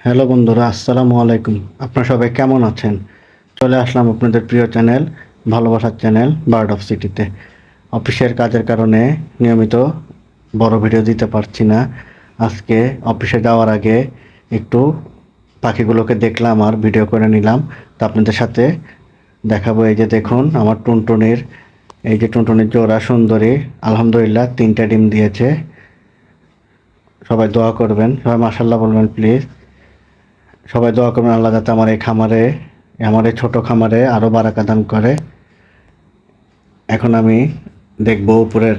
Hello বন্ধুরা, আসসালামু আলাইকুম। আপনারা সবাই কেমন আছেন? চলে আসলাম আপনাদের প্রিয় চ্যানেল, ভালোবাসার চ্যানেল বার্ড অফ সিটিতে। অফিসের কাজের কারণে নিয়মিত বড় ভিডিও দিতে পারছি না। আজকে অফিসে যাওয়ার আগে একটু পাখিগুলোকে দেখলাম আর ভিডিও করে নিলাম, তা আপনাদের সাথে দেখাবো। এই যে দেখুন আমার টুনটুনির, এই যে টুনটুনির জোড়া সুন্দরী, আলহামদুলিল্লাহ 3টা ডিম দিয়েছে। সবাই দোয়া করবেন, সবাই মাশাআল্লাহ বলবেন প্লিজ। সবাই দোয়া করবেন আল্লাহ যাতে আমার এই ছোট খামারে আরও বারাকা দান করে। এখন আমি দেখব উপরের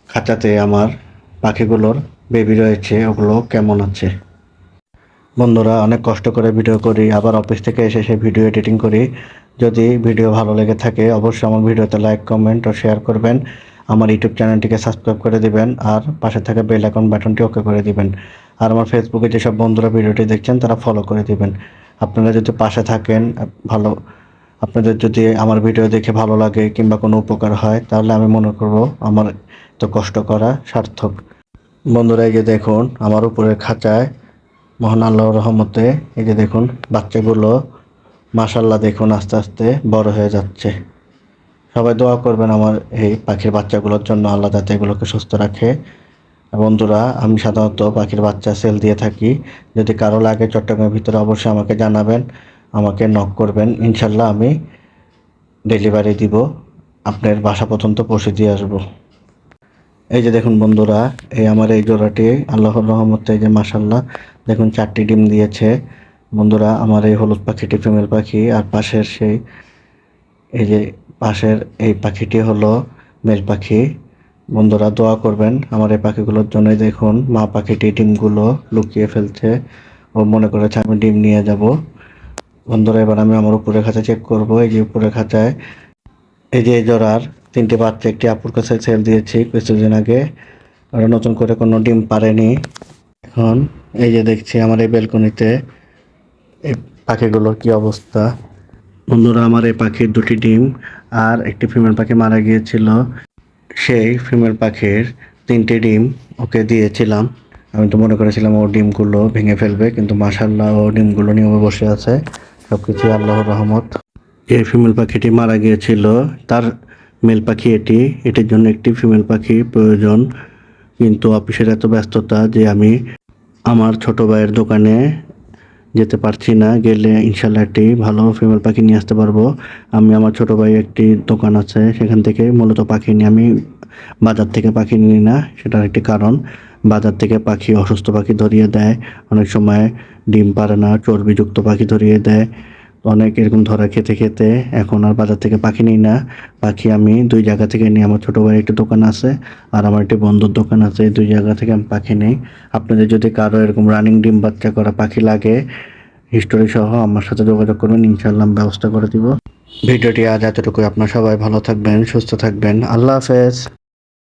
খাঁচাতে আমার পাখিগুলোর বেবি রয়েছে, ওগুলো কেমন আছে। বন্ধুরা, অনেক কষ্ট করে ভিডিও করি, আবার অফিস থেকে এসে সেই ভিডিও এডিটিং করি। যদি ভিডিও ভালো লেগে থাকে অবশ্যই আমার ভিডিওতে লাইক, কমেন্ট ও শেয়ার করবেন। আমার ইউটিউব চ্যানেলটিকে সাবস্ক্রাইব করে দিবেন আর পাশে থাকা বেল আইকন বাটনটি ওকে করে দিবেন। আর আমার ফেসবুকে যেসব বন্ধুরা ভিডিওটি দেখছেন তারা ফলো করে দিবেন। আপনারা যদি পাশে থাকেন, ভালো আপনাদের যদি আমার ভিডিও দেখে ভালো লাগে কিংবা কোনো উপকার হয়, তাহলে আমি মনে করব আমার তো কষ্ট করা সার্থক। বন্ধুরা, এই যে দেখুন আমার উপরের খাঁচায় মহান আল্লাহর রহমতে এই যে দেখুন বাচ্চাগুলো মাশাআল্লাহ দেখুন আস্তে আস্তে বড় হয়ে যাচ্ছে। সবাই দোয়া করবেন আমার এই পাখির বাচ্চাগুলোর জন্য, আল্লাহ যাতে এগুলোকে সুস্থ রাখে। বন্ধুরা, আমি সাধারণত পাখির বাচ্চা সেল দিয়ে থাকি। যদি কারো লাগে চট্টগ্রামের ভিতরে অবশ্যই আমাকে জানাবেন, আমাকে নক করবেন, ইনশাল্লাহ আমি ডেলিভারি দিব, আপনার বাসা পর্যন্ত পৌঁছে দিয়ে আসবো। এই যে দেখুন বন্ধুরা, এই আমার এই জোড়াটি আল্লাহর রহমতে এই যে মাশাআল্লাহ দেখুন 4টি ডিম দিয়েছে। বন্ধুরা, আমার এই হলুদ পাখিটি ফিমেল পাখি, আর পাশের এই পাখিটি হলো মেল পাখি। বন্ধুরা, দোয়া করবেন আমার এই পাখিগুলোর জন্য। দেখুন মা পাখিটি ডিমগুলো লুকিয়ে ফেলছে, ও মনে করেছে আমি ডিম নিয়ে যাব। বন্ধুরা, এবার আমি আমার উপরের খাঁচা চেক করব। এই যে উপরের খাঁচায় এই যে এই জোড়ার 3টি বাচ্চা একটি আপুর কাছে সেল দিয়েছি কিছুদিন আগে, ওরা নতুন করে কোনো ডিম পারেনি। এখন এই যে দেখছি আমার এই বেলকনিতে এই পাখিগুলোর কি অবস্থা। বন্ধুরা, আমার এই পাখির 2টি ডিম আর একটি ফিমেল পাখি মারা গিয়েছিল। সেই ফিমেল পাখির 3টে ডিম ওকে দিয়েছিলাম। আমি তো মনে করেছিলাম ও ডিমগুলো ভেঙে ফেলবে, কিন্তু মাশাআল্লাহ ও ডিমগুলো নিয়ে বসে আছে। সব কিছু আল্লাহর রহমত। এই ফিমেল পাখিটি মারা গিয়েছিল, তার মেল পাখি এটির জন্য একটি ফিমেল পাখি প্রয়োজন, কিন্তু অফিসের এত ব্যস্ততা যে আমি আমার ছোট ভাইয়ের দোকানে যেতে পারছি না। গেলে ইনশাল্লাহ একটি ভালো ফিমেল পাখি নিয়ে আসতে পারবো। আমি আমার ছোট ভাই একটি দোকান আছে, সেখান থেকে মূলত পাখি নিই। আমি বাজার থেকে পাখি নিই না, সেটার একটি কারণ, বাজার থেকে পাখি অসুস্থ পাখি ধরিয়ে দেয়, অনেক সময় ডিম পারে না, চর্বিযুক্ত পাখি ধরিয়ে দেয়, অনেক এরকম ধরা খেতে খেতে এখন আর বাজার থেকে পাখি নিই না। পাখি আমি 2 জায়গা থেকে নিই। আমার ছোটো ভাইয়ের একটি দোকান আছে আর আমার একটি বন্ধুর দোকান আছে, এই 2 জায়গা থেকে আমি পাখি নিই। আপনাদের যদি কারো এরকম রানিং ডিম বাচ্চা করা পাখি লাগে, হিস্টোরি সহ আমার সাথে যোগাযোগ করবেন, ইনশাল্লাহ আমি ব্যবস্থা করে দিব। ভিডিওটি আজ এতটুকুই। আপনার সবাই ভালো থাকবেন, সুস্থ থাকবেন। আল্লাহ হাফেজ।